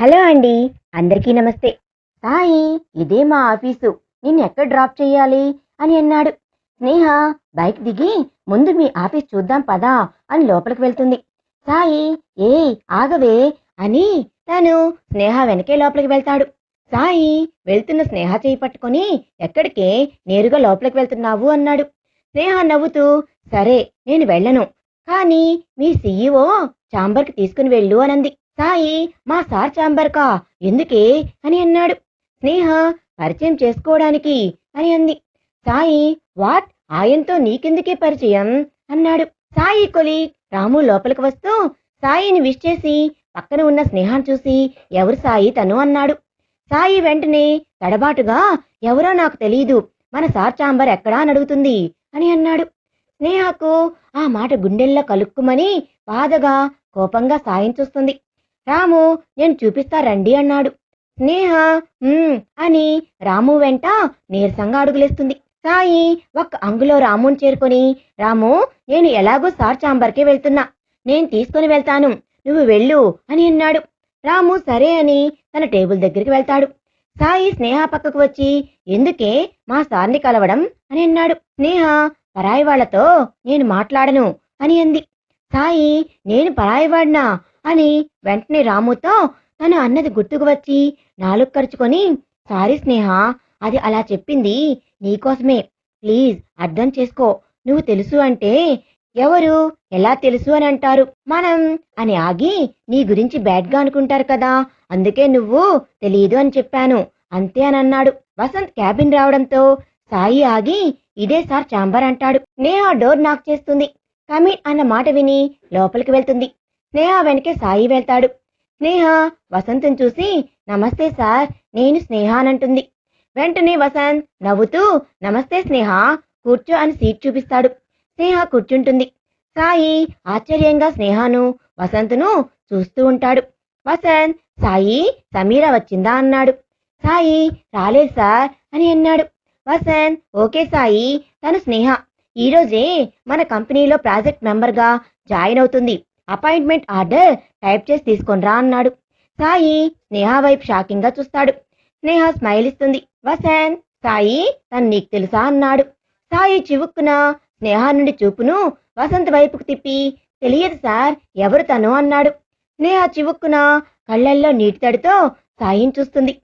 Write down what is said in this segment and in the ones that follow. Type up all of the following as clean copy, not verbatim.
Hello అండి. అందరికీ నమస్తే. సాయి, ఇదే మా ఆఫీసు. నిన్నెక్కడ డ్రాప్ చెయ్యాలి అని అన్నాడు. స్నేహ బైక్ దిగి ముందు మీ ఆఫీస్ చూద్దాం పదా అని లోపలికి వెళ్తుంది. సాయి, ఏయ్ ఆగవే అని తను స్నేహ వెనకే లోపలికి వెళ్తాడు. సాయి వెళ్తున్న స్నేహ చేయి పట్టుకొని ఎక్కడికే నేరుగా లోపలికి వెళ్తున్నావు అన్నాడు. స్నేహ నవ్వుతూ, సరే నేను వెళ్ళను, కానీ మీ సీఈఓ ఛాంబర్కి తీసుకుని వెళ్ళు అనంది. సాయి, మా సార్ ఛాంబర్కా? ఎందుకే అని అన్నాడు. స్నేహ, పరిచయం చేసుకోవడానికి అని అంది. సాయి, వాట్, ఆయనతో నీకెందుకే పరిచయం అన్నాడు. సాయి కొలీగ్ రాము లోపలికి వస్తూ సాయిని విష్ చేసి పక్కన ఉన్న స్నేహాన్ని చూసి, ఎవరు సాయి తను అన్నాడు. సాయి వెంటనే తడబాటుగా, ఎవరో నాకు తెలీదు, మన సార్ ఛాంబర్ ఎక్కడా అని అడుగుతుంది అని అన్నాడు. స్నేహకు ఆ మాట గుండెల్లో కలుక్కుమని బాధగా కోపంగా సాయిని చూస్తుంది. రాము, నేను చూపిస్తా రండి అన్నాడు. స్నేహ అని రాము వెంట నీరసంగా అడుగులేస్తుంది. సాయి ఒక్క అంగులో రాముని చేరుకొని, రాము, నేను ఎలాగో సార్ ఛాంబర్కే వెళ్తున్నా, నేను తీసుకుని వెళ్తాను, నువ్వు వెళ్ళు అని అన్నాడు. రాము సరే అని తన టేబుల్ దగ్గరికి వెళ్తాడు. సాయి స్నేహ పక్కకు వచ్చి, ఎందుకే మా సార్ని కలవడం అని అన్నాడు. స్నేహ, పరాయి వాళ్లతో నేను మాట్లాడను అని అంది. సాయి, నేను పరాయివాడినా అని వెంటనే రాముతో తను అన్నది గుర్తుకు వచ్చి నాలుగు ఖర్చుకొని, సారీ స్నేహ, అది అలా చెప్పింది నీకోసమే, ప్లీజ్ అర్థం చేసుకో, నువ్వు తెలుసు అంటే ఎవరు ఎలా తెలుసు అని అంటారు, మనం అని ఆగి నీ గురించి బ్యాడ్గా అనుకుంటారు కదా, అందుకే నువ్వు తెలీదు అని చెప్పాను అంతే అని అన్నాడు. వసంత్ క్యాబిన్ రావడంతో సాయి ఆగి, ఇదే సార్ ఛాంబర్ అంటాడు. స్నేహ డోర్ నాక్ చేస్తుంది. కమిన్ అన్న మాట విని లోపలికి వెళ్తుంది. స్నేహ వెనకే సాయి వెళ్తాడు. స్నేహ వసంత్ని చూసి, నమస్తే సార్, నేను స్నేహ అనంటుంది. వెంటనే వసంత్ నవ్వుతూ, నమస్తే స్నేహ, కూర్చో అని సీట్ చూపిస్తాడు. స్నేహ కూర్చుంటుంది. సాయి ఆశ్చర్యంగా స్నేహను వసంత్ను చూస్తూ ఉంటాడు. వసంత్, సాయి, సమీర వచ్చిందా అన్నాడు. సాయి, రాలేదు సార్ అని అన్నాడు. వసంత్, ఓకే సాయి, తను స్నేహ ఈరోజే మన కంపెనీలో ప్రాజెక్ట్ మెంబర్గా జాయిన్ అవుతుంది, అపాయింట్మెంట్ ఆర్డర్ టైప్ చేసి తీసుకొనిరా అన్నాడు. సాయి స్నేహ వైపు షాకింగ్ గా చూస్తాడు. స్నేహ స్మైల్ ఇస్తుంది. వసంత్, సాయి తను నీకు తెలుసా అన్నాడు. సాయి చివుక్కున స్నేహ నుండి చూపును వసంత్ వైపుకు తిప్పి, తెలియదు సార్, ఎవరు తను అన్నాడు. స్నేహ చివుక్కున కళ్ళల్లో నీటి తడితో సాయిని చూస్తుంది.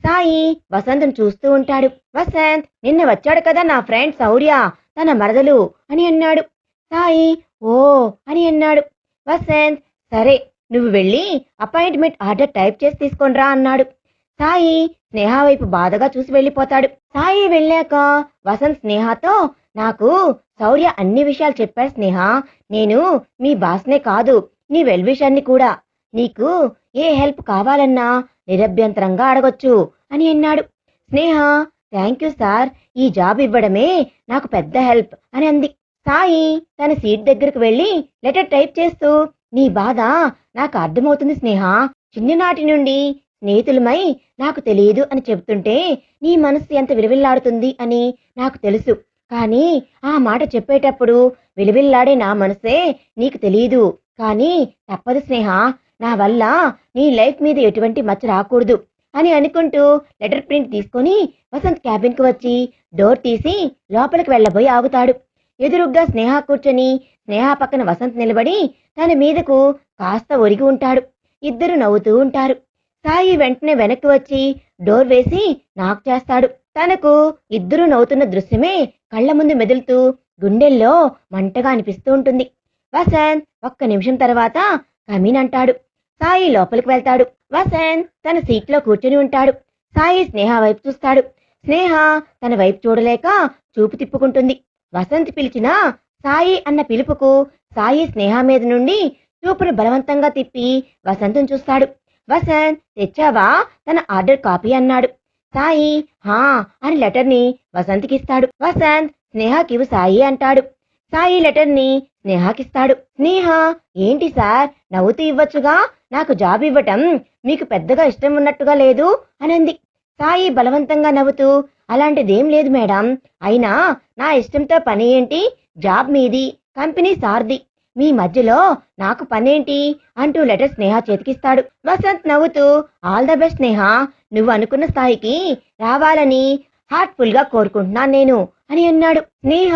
సాయి వసంత్ను చూస్తూ ఉంటాడు. వసంత్, నిన్న వచ్చాడు కదా నా ఫ్రెండ్ శౌర్య, తన మరదలు అని అన్నాడు. సాయి ఓ అని అన్నాడు. వసంత్, సరే నువ్వు వెళ్ళి అపాయింట్మెంట్ ఆర్డర్ టైప్ చేసి తీసుకొనిరా అన్నాడు. సాయి స్నేహ వైపు బాధగా చూసి వెళ్ళిపోతాడు. సాయి వెళ్ళాక వసంత్ స్నేహతో, నాకు శౌర్య అన్ని విషయాలు చెప్పాడు స్నేహ, నేను మీ బాస్నే కాదు, నీ వెల్ విషర్ని కూడా, నీకు ఏ హెల్ప్ కావాలన్నా నిరభ్యంతరంగా అడగొచ్చు అని అన్నాడు. స్నేహ, థ్యాంక్ యూ సార్, ఈ జాబ్ ఇవ్వడమే నాకు పెద్ద హెల్ప్ అని అంది. సాయి తన సీట్ దగ్గరకు వెళ్ళి లెటర్ టైప్ చేస్తూ, నీ బాధ నాకు అర్థమవుతుంది స్నేహ, చిన్ననాటి నుండి స్నేహితులమై నాకు తెలియదు అని చెబుతుంటే నీ మనసు ఎంత విలువిల్లాడుతుంది అని నాకు తెలుసు, కానీ ఆ మాట చెప్పేటప్పుడు విలువిల్లాడే నా మనసే నీకు తెలియదు, కానీ తప్పదు స్నేహ, నా వల్ల నీ లైఫ్ మీద ఎటువంటి మచ్చ రాకూడదు అని అనుకుంటూ లెటర్ ప్రింట్ తీసుకొని వసంత్ క్యాబిన్కి వచ్చి డోర్ తీసి లోపలికి వెళ్ళబోయి ఆగుతాడు. ఎదురుగ్గా స్నేహ కూర్చొని స్నేహ పక్కన వసంత్ నిలబడి తన మీదకు కాస్త ఒరిగి ఉంటాడు. ఇద్దరు నవ్వుతూ ఉంటారు. సాయి వెంటనే వెనక్కి వచ్చి డోర్ వేసి నాక్ చేస్తాడు. తనకు ఇద్దరు నవ్వుతున్న దృశ్యమే కళ్ల ముందు మెదులుతూ గుండెల్లో మంటగా అనిపిస్తూ ఉంటుంది. వసంత్ ఒక్క నిమిషం తర్వాత కమీన్ అంటాడు. సాయి లోపలికి వెళ్తాడు. వసంత్ తన సీట్లో కూర్చొని ఉంటాడు. సాయి స్నేహ వైపు చూస్తాడు. స్నేహ తన వైపు చూడలేక చూపు తిప్పుకుంటుంది. వసంత్ పిలిచిన సాయి అన్న పిలుపుకు సాయి స్నేహ మీద నుండి చూపును బలవంతంగా తిప్పి వసంత్ను చూస్తాడు. వసంత్, తెచ్చావా తన ఆర్డర్ కాపీ అన్నాడు. సాయి హా అని లెటర్ని వసంత్కి ఇస్తాడు. వసంత్, స్నేహకివ్వు సాయి అంటాడు. సాయి లెటర్ని స్నేహకిస్తాడు. స్నేహ, ఏంటి సార్, నవ్వుతూ ఇవ్వచ్చుగా, నాకు జాబ్ ఇవ్వటం మీకు పెద్దగా ఇష్టం ఉన్నట్టుగా లేదు అనంది. సాయి బలవంతంగా నవ్వుతూ, అలాంటిదేం లేదు మేడం, అయినా నా ఇష్టంతో పని ఏంటి, జాబ్ మీది, కంపెనీ సార్ది, మీ మధ్యలో నాకు పనేంటి అంటూ లెటర్ స్నేహ చేతికిస్తాడు. వసంత్ నవ్వుతూ ఆల్ ద బెస్ట్ స్నేహ, నువ్వు అనుకున్న స్థాయికి రావాలని హార్ట్ఫుల్ గా కోరుకుంటున్నాను నేను అని అన్నాడు. స్నేహ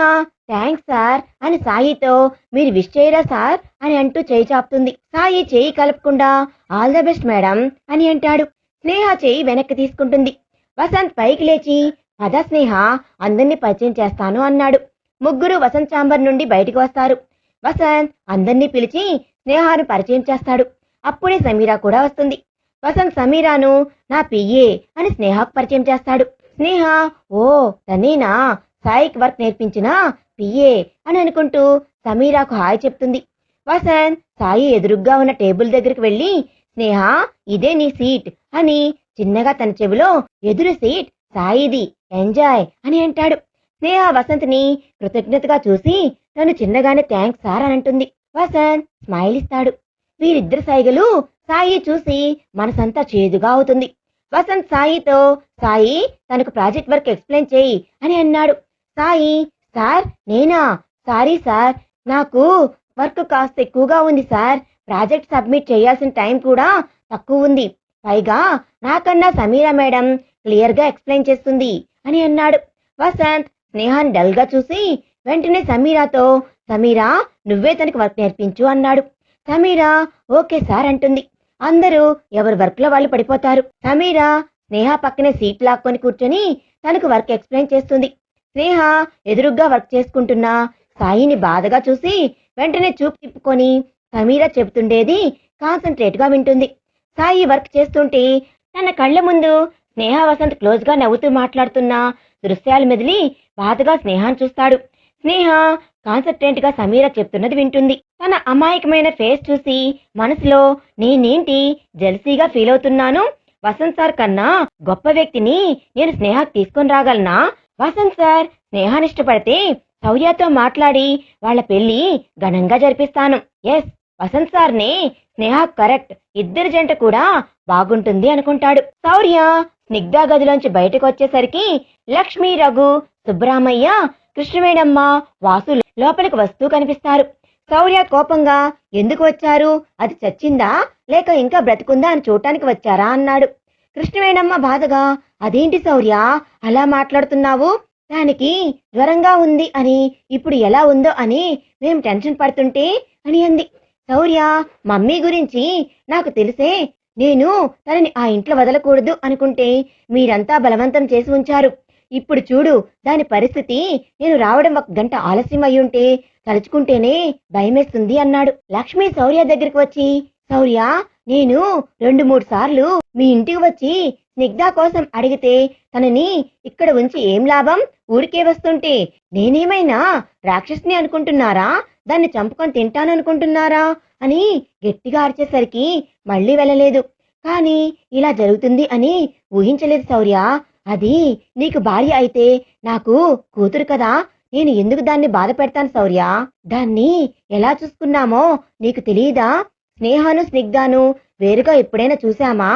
థ్యాంక్స్ సార్ అని సాయితో మీరు విష్ చేయరా సార్ అని అంటూ చేయి చాపుతుంది. సాయి చేయి కలపకుండా ఆల్ ద బెస్ట్ మేడం అని అంటాడు. స్నేహ చేయి వెనక్కి తీసుకుంటుంది. వసంత్ పైకి లేచి పద స్నేహ, అందరినీ పరిచయం చేస్తాను అన్నాడు. ముగ్గురు వసంత్ ఛాంబర్ నుండి బయటికి వస్తారు. వసంత్ అందరినీ పిలిచి స్నేహాను పరిచయం చేస్తాడు. అప్పుడే సమీరా కూడా వస్తుంది. వసంత్ సమీరాను నా పిఏ అని స్నేహకు పరిచయం చేస్తాడు. స్నేహ ఓ తనేనా సాయికి వర్క్ నేర్పించిన పిఏ అని అనుకుంటూ సమీరాకు హాయ్ చెప్తుంది. వసంత్ సాయి ఎదురుగ్గా ఉన్న టేబుల్ దగ్గరికి వెళ్ళి స్నేహ ఇదే నీ సీట్ అని చిన్నగా తన చెవిలో ఎదురు సీట్ సాయిది ఎంజాయ్ అని అంటాడు. స్నేహ వసంత్ని కృతజ్ఞతగా చూసి తను చిన్నగానే థ్యాంక్స్ సార్ అని అంటుంది. వసంత్ స్మైల్ ఇస్తాడు. వీరిద్దరు సైగలు సాయి చూసి మనసంతా చేదుగా అవుతుంది. వసంత్ సాయితో సాయి తనకు ప్రాజెక్ట్ వర్క్ ఎక్స్ప్లెయిన్ చేయి అని అన్నాడు. సాయి సార్ నేనా, సారీ సార్, నాకు వర్క్ కాస్త ఎక్కువగా ఉంది సార్, ప్రాజెక్ట్ సబ్మిట్ చేయాల్సిన టైం కూడా తక్కువ ఉంది, పైగా నాకన్నా సమీరా మేడం క్లియర్ గా ఎక్స్ప్లెయిన్ చేస్తుంది అని అన్నాడు. వసంత్ స్నేహాన్ని డల్ గా చూసి వెంటనే సమీరాతో సమీరా నువ్వే తనకి వర్క్ నేర్పించు అన్నాడు. సమీరా ఓకే సార్ అంటుంది. అందరూ ఎవరి వర్క్ లో వాళ్ళు పడిపోతారు. సమీరా స్నేహ పక్కనే సీట్ లాక్కొని కూర్చొని తనకు వర్క్ ఎక్స్ప్లెయిన్ చేస్తుంది. స్నేహ ఎదురుగ్గా వర్క్ చేసుకుంటున్నా సాయిని బాధగా చూసి వెంటనే చూపు తిప్పుకొని సమీరా చెబుతుండేది కాన్సన్ట్రేట్ గా వింటుంది. సాయి వర్క్ చేస్తుంటే తన కళ్ళ ముందు స్నేహ వసంత్ క్లోజ్ గా నవ్వుతూ మాట్లాడుతున్న దృశ్యాలు మెదిలి బాధగా స్నేహాన్ని చూస్తాడు. స్నేహ కాన్సన్ట్రేట్ గా సమీరా చెప్తున్నది వింటుంది. తన అమాయకమైన ఫేస్ చూసి మనసులో నేనేంటి జెల్సీగా ఫీల్ అవుతున్నాను, వసంత్ సార్ కన్నా గొప్ప వ్యక్తిని నేను స్నేహకు తీసుకొని రాగలనా, వసంత్ సార్ స్నేహాన్ని ఇష్టపడితే శౌర్యతో మాట్లాడి వాళ్ళ పెళ్లి ఘనంగా జరిపిస్తాను, ఎస్ వసంత్ సార్నే స్నేహ కరెక్ట్, ఇద్దరు జంట కూడా బాగుంటుంది అనుకుంటాడు. శౌర్య స్నిగ్ధ గదిలోంచి బయటకు వచ్చేసరికి లక్ష్మి, రఘు, సుబ్బరామయ్య, కృష్ణవేణమ్మ, వాసు లోపలికి వస్తూ కనిపిస్తారు. శౌర్య కోపంగా ఎందుకు వచ్చారు, అది చచ్చిందా లేక ఇంకా బ్రతుకుందా అని చూడటానికి వచ్చారా అన్నాడు. కృష్ణవేణమ్మ బాధగా అదేంటి శౌర్య అలా మాట్లాడుతున్నావు, దానికి జ్వరంగా ఉంది అని ఇప్పుడు ఎలా ఉందో అని మేం టెన్షన్ పడుతుంటే అని అంది. శౌర్య మమ్మీ గురించి నాకు తెలిసే, నేను తనని ఆ ఇంట్లో వదలకూడదు అనుకుంటే మీరంతా బలవంతం చేసి ఉంచారు, ఇప్పుడు చూడు దాని పరిస్థితి, నేను రావడం 1 గంట ఆలస్యం అయ్యుంటే తలుచుకుంటేనే భయమేస్తుంది అన్నాడు. లక్ష్మి శౌర్య దగ్గరికి వచ్చి శౌర్య నేను 2-3 సార్లు మీ ఇంటికి వచ్చి స్నిగ్ధ కోసం అడిగితే తనని ఇక్కడ ఉంచి ఏం లాభం, ఊరికే వస్తుంటే నేనేమైనా రాక్షసుని అనుకుంటున్నారా, దాన్ని చంపుకొని తింటాననుకుంటున్నారా అని గట్టిగా అరిచేసరికి మళ్ళీ వెళ్ళలేదు. కానీ ఇలా జరుగుతుంది అని ఊహించలేదు శౌర్య, అది నీకు భార్య అయితే నాకు కూతురు కదా, నేను ఎందుకు దాన్ని బాధ పెడతాను శౌర్య, దాన్ని ఎలా చూసుకున్నామో నీకు తెలియదా, స్నేహాను స్నిగ్ధాను వేరుగా ఎప్పుడైనా చూశామా,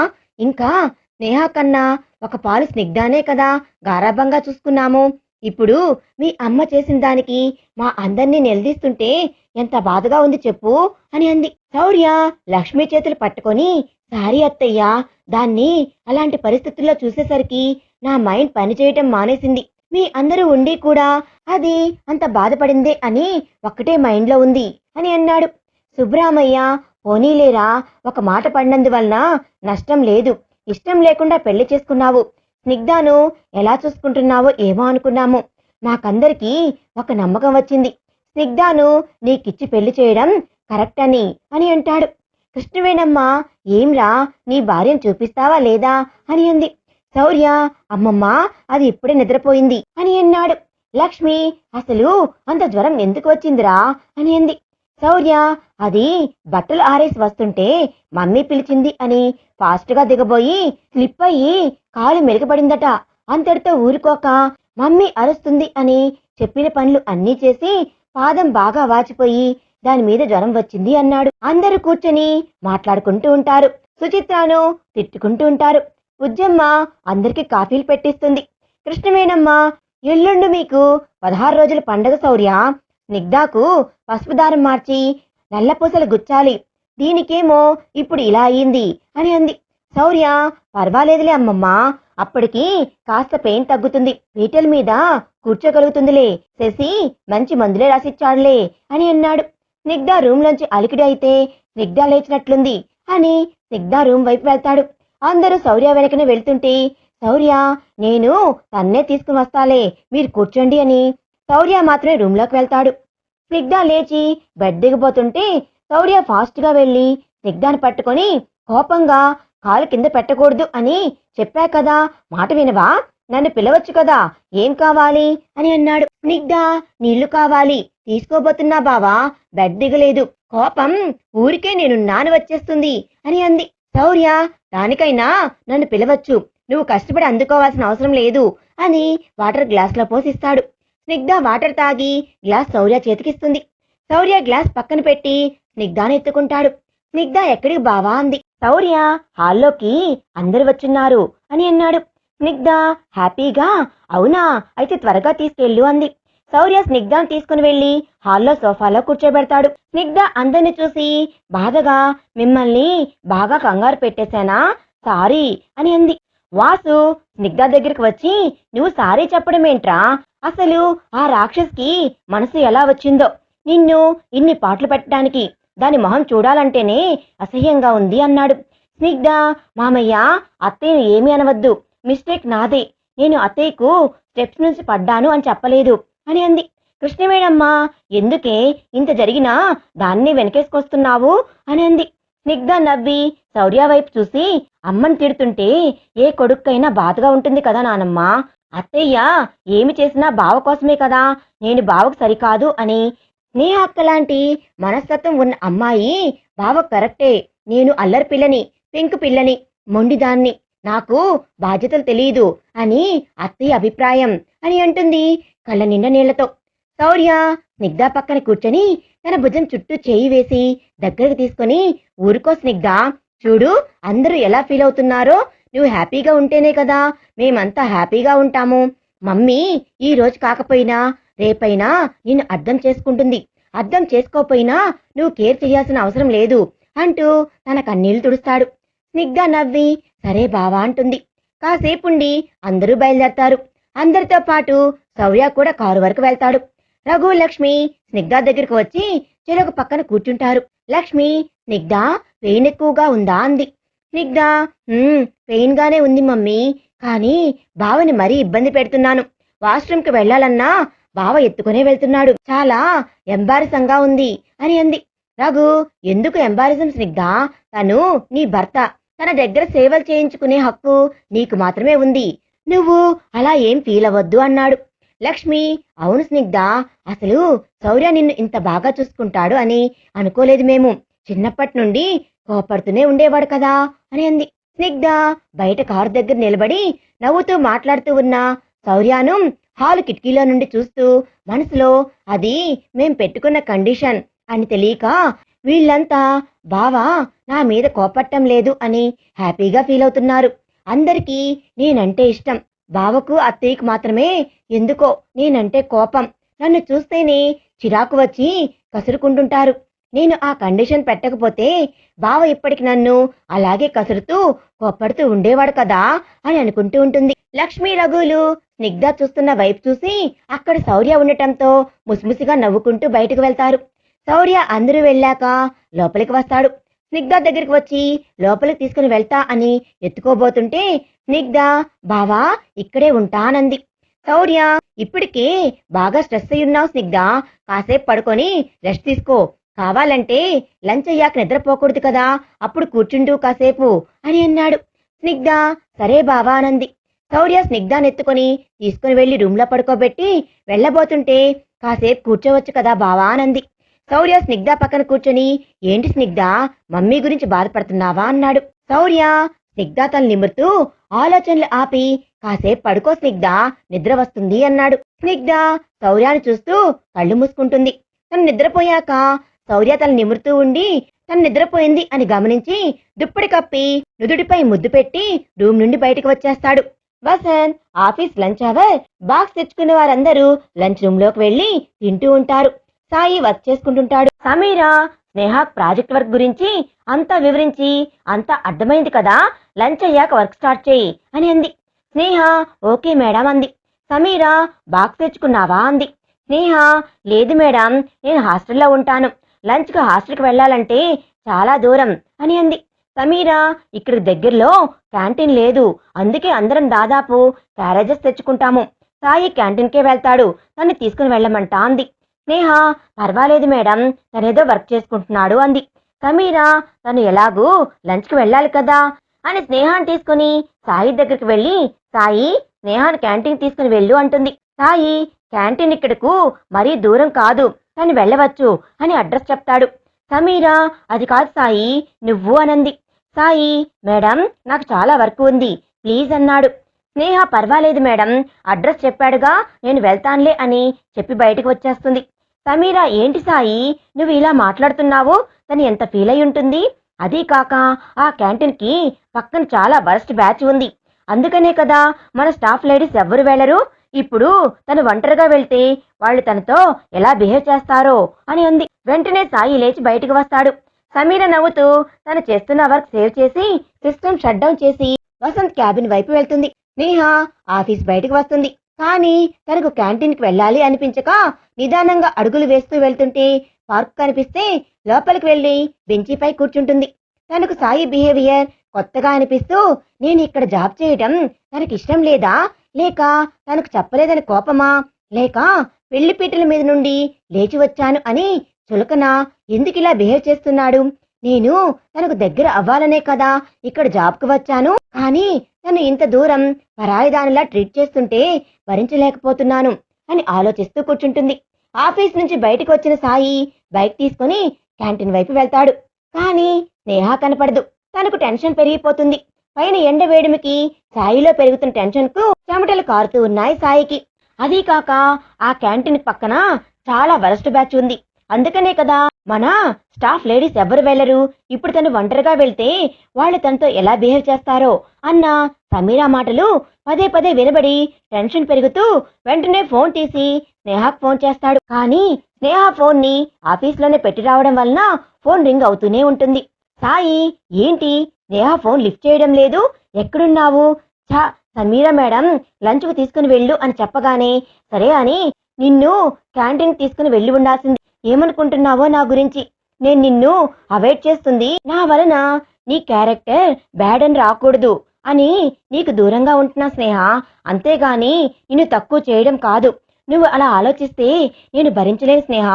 ఇంకా స్నేహ కన్నా 1 పాలు స్నిగ్ధానే కదా గారాబంగా చూసుకున్నాము, ఇప్పుడు మీ అమ్మ చేసిన దానికి మా అందరినీ నిలదీస్తుంటే ఎంత బాధగా ఉంది చెప్పు అని అంది. శౌర్య లక్ష్మి చేతులు పట్టుకొని సారీ అత్తయ్య, దాన్ని అలాంటి పరిస్థితుల్లో చూసేసరికి నా మైండ్ పనిచేయటం మానేసింది, మీ అందరూ ఉండి కూడా అది అంత బాధపడిందే అని ఒక్కటే మైండ్ లో ఉంది అని అన్నాడు. సుబ్బరామయ్య పోనీలేరా, ఒక మాట పడినందువలన నష్టం లేదు, ఇష్టం లేకుండా పెళ్లి చేసుకున్నావు, స్నిగ్ధాను ఎలా చూసుకుంటున్నావో ఏమో అనుకున్నాము, మాకందరికీ ఒక నమ్మకం వచ్చింది, స్నిగ్ధాను నీకిచ్చి పెళ్లి చేయడం కరెక్ట్ అని అంటాడు. కృష్ణవేణమ్మ ఏంరా నీ భార్యను చూపిస్తావా లేదా అని అంది. శౌర్య అమ్మమ్మ అది ఇప్పుడే నిద్రపోయింది అని అన్నాడు. లక్ష్మి అసలు అంత జ్వరం ఎందుకు వచ్చిందిరా అని అంది. శౌర్య అది బట్టలు ఆరేసి వస్తుంటే మమ్మీ పిలిచింది అని ఫాస్ట్ గా దిగబోయి స్లిప్ అయ్యి కాలు మెరుగుపడిందట, అంతటితో ఊరుకోక మమ్మీ అరుస్తుంది అని చెప్పిన పనులు అన్నీ చేసి పాదం బాగా వాచిపోయి దాని మీద జ్వరం వచ్చింది అన్నాడు. అందరూ కూర్చొని మాట్లాడుకుంటూ ఉంటారు, సుచిత్రను తిట్టుకుంటూ ఉంటారు. ఉజ్జమ్మ అందరికి కాఫీలు పెట్టిస్తుంది. కృష్ణవేణమ్మ ఎల్లుండి మీకు 16 రోజుల పండగ శౌర్య, స్నిగ్ధాకు పసుపు దారం మార్చి నల్లపూసలు గుచ్చాలి, దీనికేమో ఇప్పుడు ఇలా అయింది అని అంది. శౌర్య, పర్వాలేదులే అమ్మమ్మ, అప్పటికి కాస్త పెయిన్ తగ్గుతుంది, పీటల మీద కూర్చోగలుగుతుందిలే, శశి మంచి మందులే రాసిచ్చాడులే అని అన్నాడు. స్నిగ్ధ రూమ్ లోంచి అలికిడి అయితే స్నిగ్ధ లేచినట్లుంది అని స్నిగ్ధ రూమ్ వైపు వెళ్తాడు. అందరూ శౌర్య వెనకనే వెళ్తుంటే, శౌర్య, నేను తన్నే తీసుకుని వస్తాలే, మీరు కూర్చోండి అని శౌర్య మాత్రమే రూమ్లోకి వెళ్తాడు. స్నిగ్ధ లేచి బెడ్ దిగబోతుంటే శౌర్య ఫాస్ట్ గా వెళ్లి స్నిగ్ధని పట్టుకొని కోపంగా, కాలు కింద పెట్టకూడదు అని చెప్పా కదా, మాట వినవా, నన్ను పిలవచ్చు కదా, ఏం కావాలి అని అన్నాడు. స్నిగ్ధ, నీళ్లు కావాలి, తీసుకోబోతున్నా బావా, బెడ్ దిగలేదు, కోపం ఊరికే నేను నాని వచ్చేస్తుంది అని అంది. శౌర్య, దానికైనా నన్ను పిలవచ్చు, నువ్వు కష్టపడి అందుకోవాల్సిన అవసరం లేదు అని వాటర్ గ్లాస్ లో పోసిస్తాడు. స్నిగ్ధ వాటర్ తాగి గ్లాస్ శౌర్య చేతికిస్తుంది. శౌర్య గ్లాస్ పక్కన పెట్టి స్నిగ్ధాన్ని ఎత్తుకుంటాడు. స్నిగ్ధ, ఎక్కడికి బావా అంది. శౌర్య, హాల్లోకి అందరు వచ్చున్నారు అని అన్నాడు. స్నిగ్ధ హ్యాపీగా, అవునా, అయితే త్వరగా తీసుకెళ్ళు అంది. శౌర్య స్నిగ్ధాన్ని తీసుకుని వెళ్లి హాల్లో సోఫాలో కూర్చోబెడతాడు. స్నిగ్ధ అందరిని చూసి బాధగా, మిమ్మల్ని బాగా కంగారు పెట్టేశానా, సారీ అని అంది. వాసు స్నిగ్ధ దగ్గరికి వచ్చి, నువ్వు సారీ చెప్పడం ఏంట్రా, అసలు ఆ రాక్షస్కి మనసు ఎలా వచ్చిందో, నిన్ను ఇన్ని పాటలు పెట్టడానికి, దాని మొహం చూడాలంటేనే అసహ్యంగా ఉంది అన్నాడు. స్నిగ్ధ, మామయ్య, అత్తయ్యను ఏమీ అనవద్దు, మిస్టేక్ నాదే, నేను అత్తయ్యకు స్టెప్స్ నుంచి పడ్డాను అని చెప్పలేదు అని అంది. కృష్ణవేణమ్మ, ఎందుకే ఇంత జరిగినా దాన్ని వెనకేసుకొస్తున్నావు అని అంది. స్నిగ్ధ నవ్వి శౌర్య వైపు చూసి, అమ్మని తిడుతుంటే ఏ కొడుక్కైనా బాధగా ఉంటుంది కదా నానమ్మ, అత్తయ్య ఏమి చేసినా బావ కోసమే కదా, నేను బావకు సరికాదు అని, నీ అక్క లాంటి మనస్తత్వం ఉన్న అమ్మాయి బావ కరెక్టే, నేను అల్లరి పిల్లని, పెంకు పిల్లని, మొండిదాన్ని, నాకు బాధ్యతలు తెలియదు అని అత్తయ్య అభిప్రాయం అని అంటుంది కళ్ళ నిండా నీళ్లతో. శౌర్య స్నిగ్ధ పక్కన కూర్చొని తన భుజం చుట్టూ చేయి వేసి దగ్గరకు తీసుకొని, ఊరుకో స్నిగ్ధ, చూడు అందరూ ఎలా ఫీల్ అవుతున్నారో, నువ్వు హ్యాపీగా ఉంటేనే కదా మేమంతా హ్యాపీగా ఉంటాము, మమ్మీ ఈ రోజు కాకపోయినా రేపైనా నిన్ను అర్థం చేసుకుంటుంది, అర్థం చేసుకోపోయినా నువ్వు కేర్ చేయాల్సిన అవసరం లేదు అంటూ తన కన్నీళ్లు తుడుస్తాడు. స్నిగ్ధ నవ్వి సరే బావా అంటుంది. కాసేపుండి అందరూ బయలుదేరతారు. అందరితో పాటు శౌర్య కూడా కారు వరకు వెళ్తాడు. రఘు, లక్ష్మి స్నిగ్ధ దగ్గరికి వచ్చి చెరొక పక్కన కూర్చుంటారు. లక్ష్మి, స్నిగ్ధ పెయిన్ ఎక్కువగా ఉందా అంది. స్నిగ్ధ, పెయిన్ గానే ఉంది మమ్మీ, కానీ బావని మరీ ఇబ్బంది పెడుతున్నాను, వాష్రూమ్కి వెళ్లాలన్నా బావ ఎత్తుకునే వెళ్తున్నాడు, చాలా ఎంబారసంగా ఉంది అని అంది. రఘు, ఎందుకు ఎంబారసం స్నిగ్ధ, తను నీ భర్త, తన దగ్గర సేవలు చేయించుకునే హక్కు నీకు మాత్రమే ఉంది, నువ్వు అలా ఏం ఫీల్ అవ్వద్దు అన్నాడు. లక్ష్మి, అవును స్నిగ్ధ, అసలు శౌర్య నిన్ను ఇంత బాగా చూసుకుంటాడు అని అనుకోలేదు మేము, చిన్నప్పటి నుండి కోపడుతూనే ఉండేవాడు కదా అని అంది. స్నిగ్ధ బయట కారు దగ్గర నిలబడి నవ్వుతూ మాట్లాడుతూ ఉన్న శౌర్యను హాలు కిటికీలో నుండి చూస్తూ మనసులో, అది మేం పెట్టుకున్న కండిషన్ అని తెలియక వీళ్ళంతా బావా నా మీద కోపట్టం లేదు అని హ్యాపీగా ఫీల్ అవుతున్నారు. అందరికీ నేనంటే ఇష్టం, బావకు అత్తయ్యకు మాత్రమే ఎందుకో నేనంటే కోపం, నన్ను చూస్తేనే చిరాకు వచ్చి కసురుకుంటుంటారు, నేను ఆ కండిషన్ పెట్టకపోతే బావ ఇప్పటికి నన్ను అలాగే కసురుతూ కోప్పడుతూ ఉండేవాడు కదా అని అనుకుంటూ ఉంటుంది. లక్ష్మీ, రఘులు స్నిగ్ధ చూస్తున్న వైపు చూసి అక్కడ శౌర్య ఉండటంతో ముసిముసిగా నవ్వుకుంటూ బయటకు వెళ్తారు. శౌర్య అందరూ వెళ్ళాక లోపలికి వస్తాడు. స్నిగ్ధ దగ్గరికి వచ్చి లోపలికి తీసుకుని వెళ్తా అని ఎత్తుకోబోతుంటే స్నిగ్ధ, బావా ఇక్కడే ఉంటానంది. శౌర్య, ఇప్పటికే బాగా స్ట్రెస్ అయి ఉన్నావు స్నిగ్ధ, కాసేపు పడుకొని రెస్ట్ తీసుకో, కావాలంటే లంచ్ అయ్యాక నిద్రపోకూడదు కదా, అప్పుడు కూర్చుంటూ కాసేపు అని అన్నాడు. స్నిగ్ధ సరే బావా అనంది. శౌర్య స్నిగ్ధాన్ని ఎత్తుకొని తీసుకుని వెళ్లి రూమ్ లో పడుకోబెట్టి వెళ్లబోతుంటే, కాసేపు కూర్చోవచ్చు కదా బావా అనంది. శౌర్య స్నిగ్ధ పక్కన కూర్చొని, ఏంటి స్నిగ్ధ, మమ్మీ గురించి బాధపడుతున్నావా అన్నాడు. శౌర్య స్నిగ్ధ తల నిమురుతూ ఆలోచనలు ఆపి, కాసేపు పడుకో స్నిగ్ధ, నిద్ర వస్తుంది అన్నాడు. స్నిగ్ధ శౌర్యాన్ని చూస్తూ కళ్ళు మూసుకుంటుంది. తను నిద్రపోయాక శౌర్య తల నిమురుతూ ఉండి తను నిద్రపోయింది అని గమనించి దుప్పటి కప్పి నుదుడిపై ముద్దు పెట్టి రూమ్ నుండి బయటకు వచ్చేస్తాడు. Vasant office lunch hour, box తెచ్చుకునే వారందరూ లంచ్ రూమ్ లోకి వెళ్లి తింటూ ఉంటారు. సాయి వర్క్ చేసుకుంటుంటాడు. సమీర స్నేహ ప్రాజెక్ట్ వర్క్ గురించి అంతా వివరించి అంతా అర్థమైంది కదా, లంచ్ అయ్యాక వర్క్ స్టార్ట్ చేయి అని అంది. స్నేహ ఓకే మేడం అంది. సమీరా బాక్స్ తెచ్చుకున్నావా అంది. స్నేహ లేదు మేడం, నేను హాస్టల్లో ఉంటాను, లంచ్కి హాస్టల్కి వెళ్ళాలంటే చాలా దూరం అని అంది. సమీరా ఇక్కడికి దగ్గరలో క్యాంటీన్ లేదు, అందుకే అందరం దాదాపు క్యారేజెస్ తెచ్చుకుంటాము. సాయి క్యాంటీన్కే వెళ్తాడు, తను తీసుకుని వెళ్ళమంటా అంది. స్నేహ పర్వాలేదు మేడం, తనేదో వర్క్ చేసుకుంటున్నాడు అంది. సమీరా తను ఎలాగూ లంచ్కి వెళ్ళాలి కదా అని స్నేహాన్ని తీసుకుని సాయి దగ్గరికి వెళ్ళి, సాయి స్నేహాన్ని క్యాంటీన్ తీసుకుని వెళ్ళు అంటుంది. సాయి క్యాంటీన్ ఇక్కడకు మరీ దూరం కాదు, తను వెళ్ళవచ్చు అని అడ్రస్ చెప్తాడు. సమీరా అది కాదు సాయి, నువ్వు అనంది. సాయి మేడం నాకు చాలా వర్క్ ఉంది ప్లీజ్ అన్నాడు. స్నేహ పర్వాలేదు మేడం, అడ్రస్ చెప్పాడుగా నేను వెళ్తానులే అని చెప్పి బయటికి వచ్చేస్తుంది. సమీరా ఏంటి సాయి నువ్వు ఇలా మాట్లాడుతున్నావు, తను ఎంత ఫీల్ అయి ఉంటుంది, అదీ కాక ఆ క్యాంటీన్కి పక్కన చాలా వరస్ట్ బ్యాచ్ ఉంది, అందుకనే కదా మన స్టాఫ్ లేడీస్ ఎవ్వరు వెళ్ళరు, ఇప్పుడు తను ఒంటరిగా వెళ్తే వాళ్ళు తనతో ఎలా బిహేవ్ చేస్తారో అని అంది. వెంటనే సాయి లేచి బయటికి వస్తాడు. సమీర నవ్వుతూ తను చేస్తున్న వర్క్ సేవ్ చేసి సిస్టమ్ షట్ డౌన్ చేసి వసంత్ క్యాబిన్ వైపు వెళ్తుంది. స్నేహ ఆఫీస్ బయటకు వస్తుంది. కానీ తనకు క్యాంటీన్కి వెళ్ళాలి అనిపించక నిదానంగా అడుగులు వేస్తూ వెళ్తుంటే పార్క్ కనిపిస్తే లోపలికి వెళ్లి బెంచీపై కూర్చుంటుంది. తనకు సాయి బిహేవియర్ కొత్తగా అనిపిస్తూ నేను ఇక్కడ జాబ్ చేయడం తనకి ఇష్టం లేదా, లేక తనకు చెప్పలేదని కోపమా, లేక పెళ్లి పీటల మీద నుండి లేచి వచ్చాను అని చులకన ఎందుకు ఇలా బిహేవ్ చేస్తున్నాడు, నేను తనకు దగ్గర అవ్వాలనే కదా ఇక్కడ జాబ్కు వచ్చాను, కానీ తను ఇంత దూరం పరాయిదానిలా ట్రీట్ చేస్తుంటే భరించలేకపోతున్నాను అని ఆలోచిస్తూ కూర్చుంటుంది. ఆఫీస్ నుంచి బయటకు వచ్చిన సాయి బైక్ తీసుకుని క్యాంటీన్ వైపు వెళ్తాడు. కానీ స్నేహ కనపడదు. తనకు టెన్షన్ పెరిగిపోతుంది. పైన ఎండ వేడిమికి సాయిలో పెరుగుతున్న టెన్షన్ కు చెమటలు కారుతూ ఉన్నాయి సాయికి. అదీ కాక ఆ క్యాంటీన్ పక్కన చాలా వరస్ట్ బ్యాచ్ ఉంది, అందుకనే కదా మన స్టాఫ్ లేడీస్ ఎవ్వరు వెళ్లరు, ఇప్పుడు తను ఒంటరిగా వెళ్తే వాళ్ళు తనతో ఎలా బిహేవ్ చేస్తారో అన్న సమీరా మాటలు పదే పదే వినబడి టెన్షన్ పెరుగుతూ వెంటనే ఫోన్ తీసి స్నేహకు ఫోన్ చేస్తాడు. కానీ స్నేహ ఫోన్ ని ఆఫీస్లోనే పెట్టి రావడం వలన ఫోన్ రింగ్ అవుతూనే ఉంటుంది. సాయి ఏంటి స్నేహ ఫోన్ లిఫ్ట్ చేయడం లేదు, ఎక్కడున్నావు, సమీరా మేడం లంచ్కు తీసుకుని వెళ్ళు అని చెప్పగానే సరే అని నిన్ను క్యాంటీన్ తీసుకుని వెళ్ళి ఉండాల్సింది, ఏమనుకుంటున్నావో నా గురించి, నేను నిన్ను అవాయిడ్ చేస్తుంది నా వలన నీ క్యారెక్టర్ బ్యాడ్ అని రాకూడదు అని నీకు దూరంగా ఉంటున్నా స్నేహ, అంతేగాని నిన్ను తక్కువ చేయడం కాదు, నువ్వు అలా ఆలోచిస్తే నేను భరించలేను స్నేహ,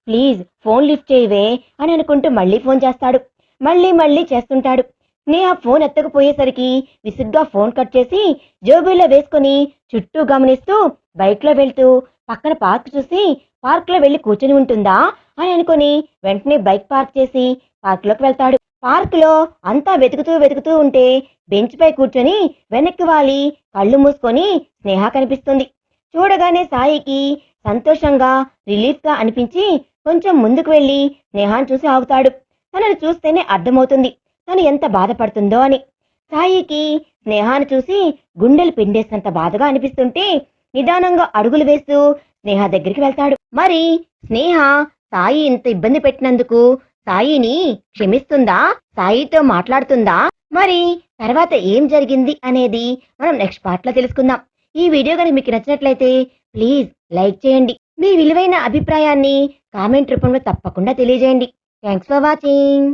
ప్లీజ్ ఫోన్ లిఫ్ట్ చేయవే అని అనుకుంటూ మళ్ళీ ఫోన్ చేస్తాడు. మళ్ళీ చేస్తుంటాడు. స్నేహ ఫోన్ ఎత్తకపోయేసరికి విసుగ్గా ఫోన్ కట్ చేసి జోబీలో వేసుకుని చుట్టూ గమనిస్తూ బైక్లో వెళ్తూ పక్కన పార్క్ చూసి పార్క్లో వెళ్లి కూర్చొని ఉంటుందా అని అనుకుని వెంటనే బైక్ పార్క్ చేసి పార్క్లోకి వెళ్తాడు. పార్క్లో అంతా వెతుకుతూ ఉంటే బెంచ్ పై కూర్చొని వెనక్కి వాలి కళ్ళు మూసుకొని స్నేహ కనిపిస్తుంది. చూడగానే సాయికి సంతోషంగా రిలీఫ్గా అనిపించి కొంచెం ముందుకు వెళ్లి స్నేహాన్ని చూసి ఆగుతాడు. తనని చూస్తేనే అర్థమవుతుంది తను ఎంత బాధపడుతుందో అని. సాయికి స్నేహాన్ని చూసి గుండెలు పిండేసినంత బాధగా అనిపిస్తుంటే నిదానంగా అడుగులు వేస్తూ స్నేహ దగ్గరికి వెళ్తాడు. మరి స్నేహ సాయి ఇంత ఇబ్బంది పెట్టినందుకు సాయిని క్షమిస్తుందా, సాయితో మాట్లాడుతుందా, మరి తర్వాత ఏం జరిగింది అనేది మనం నెక్స్ట్ పార్ట్ లో తెలుసుకుందాం. ఈ వీడియో కనుక మీకు నచ్చినట్లయితే ప్లీజ్ లైక్ చేయండి, మీ విలువైన అభిప్రాయాన్ని కామెంట్ రూపంలో తప్పకుండా తెలియజేయండి. Thanks for watching.